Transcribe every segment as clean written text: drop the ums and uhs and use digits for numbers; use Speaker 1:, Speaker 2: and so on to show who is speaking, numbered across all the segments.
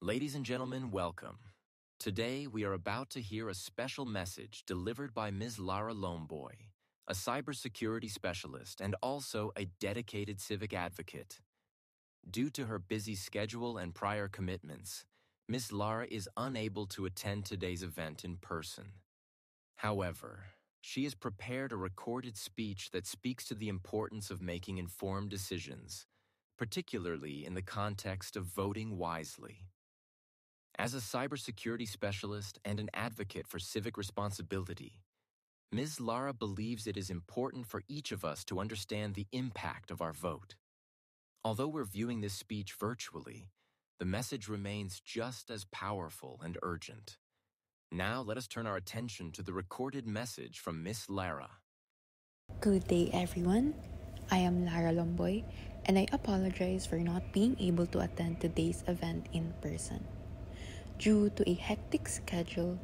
Speaker 1: Ladies and gentlemen, welcome. Today, we are about to hear a special message delivered by Ms. Lara Lomboy, a cybersecurity specialist and also a dedicated civic advocate. Due to her busy schedule and prior commitments, Ms. Lara is unable to attend today's event in person. However, she has prepared a recorded speech that speaks to the importance of making informed decisions, particularly in the context of voting wisely. As a cybersecurity specialist and an advocate for civic responsibility, Ms. Lara believes it is important for each of us to understand the impact of our vote. Although we're viewing this speech virtually, the message remains just as powerful and urgent. Now let us turn our attention to the recorded message from Ms. Lara.
Speaker 2: Good day, everyone. I am Lara Lomboy, and I apologize for not being able to attend today's event in person. Due to a hectic schedule,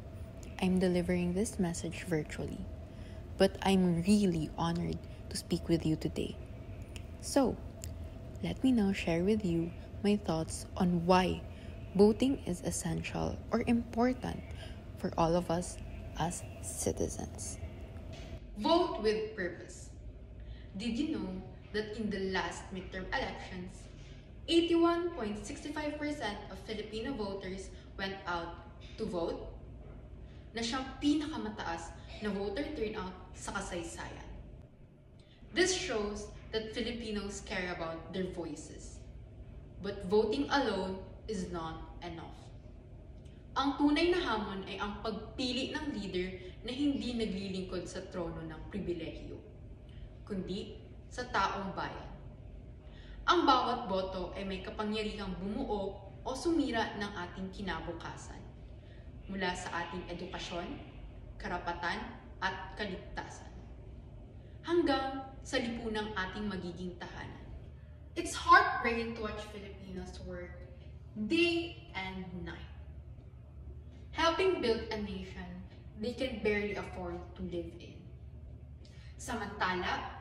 Speaker 2: I'm delivering this message virtually, but I'm really honored to speak with you today. So, let me now share with you my thoughts on why voting is essential or important for all of us as citizens.
Speaker 3: Vote with purpose. Did you know that in the last midterm elections, 81.65% of Filipino voters went out to vote, na siyang pinakamataas na voter turnout sa kasaysayan. This shows that Filipinos care about their voices. But voting alone is not enough. Ang tunay na hamon ay ang pagpili ng leader na hindi naglilingkod sa trono ng pribilehyo, kundi sa taong bayan. Ang bawat boto ay may kapangyarihang bumuo o sumira ng ating kinabukasan, mula sa ating edukasyon, karapatan at kaligtasan, hanggang sa lipunang ating magiging tahanan. It's heartbreaking to watch Filipinos work day and night, helping build a nation they can barely afford to live in. Samantala,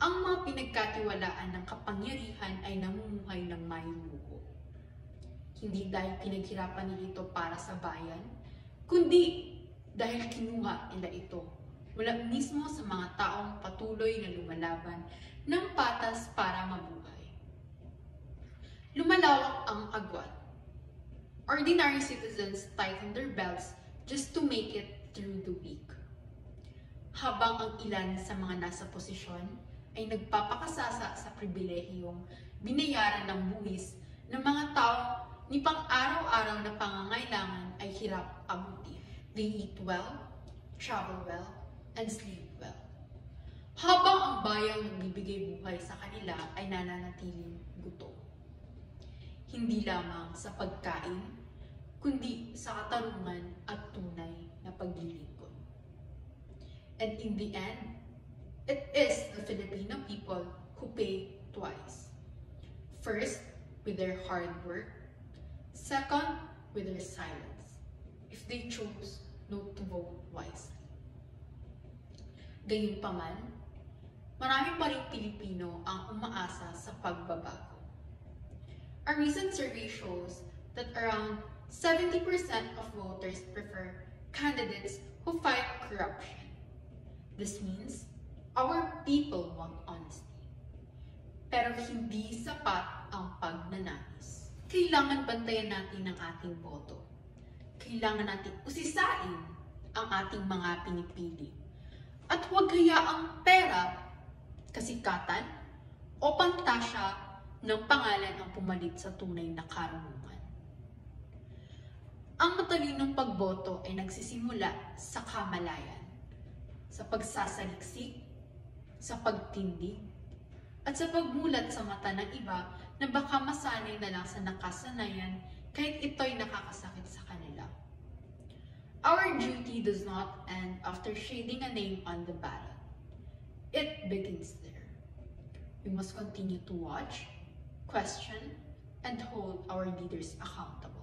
Speaker 3: ang mga pinagkatiwalaan ng kapangyarihan ay namumuhay ng mayuluho. Hindi dahil pinaghirapan nila ito para sa bayan, kundi dahil kinuha nila ito mula mismo sa mga taong patuloy na lumalaban ng patas para mabuhay. Lumalawak ang agwat. Ordinary citizens tighten their belts just to make it through the week. Habang ang ilan sa mga nasa posisyon ay nagpapakasasa sa pribilehiyong binayaran ng buwis ng mga taong ni pang-araw-araw na pangangailangan ay hirap abutin. They eat well, travel well, and sleep well. Habang ang bayang nagbibigay buhay sa kanila ay nananatiling gutom. Hindi lamang sa pagkain, kundi sa katarungan at tunay na paglilingkod. And in the end, it is the Filipino people who pay twice. First, with their hard work. Second, with their silence, if they chose not to vote wisely. Gayunpaman, marami pa ring Pilipino ang umaasa sa pagbabago. A recent survey shows that around 70% of voters prefer candidates who fight corruption. This means our people want honesty. Pero hindi sapat ang pagnanais. Kailangan bantayan natin ang ating boto. Kailangan natin usisain ang ating mga pinipili. At huwag hayaang pera, kasikatan, o pantasya ng pangalan ang pumalit sa tunay na karunungan. Ang matalinong pagboto ay nagsisimula sa kamalayan, sa pagsasaliksik, sa pagtindig, at sa pagmulat sa mata ng iba na baka masanay na lang sa nakasanayan kahit ito'y nakakasakit sa kanila. Our duty does not end after shading a name on the ballot. It begins there. We must continue to watch, question, and hold our leaders accountable.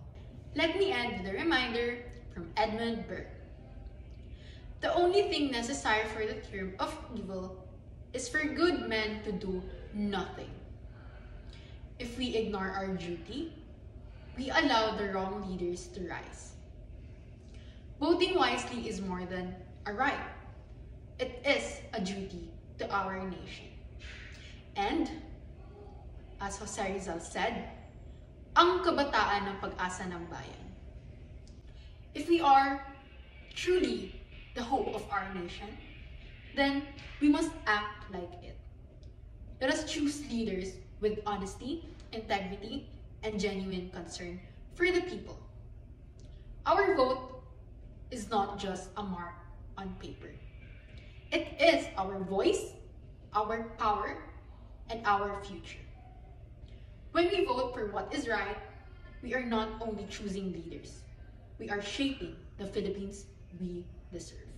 Speaker 3: Let me end with a reminder from Edmund Burke. The only thing necessary for the term of evil is for good men to do nothing. If we ignore our duty, we allow the wrong leaders to rise. Voting wisely is more than a right. It is a duty to our nation. And, as Jose Rizal said, ang kabataan ng pag-asa ng bayan. If we are truly the hope of our nation, then we must act like it. Let us choose leaders with honesty, integrity, and genuine concern for the people. Our vote is not just a mark on paper. It is our voice, our power, and our future. When we vote for what is right, we are not only choosing leaders, we are shaping the Philippines we deserve.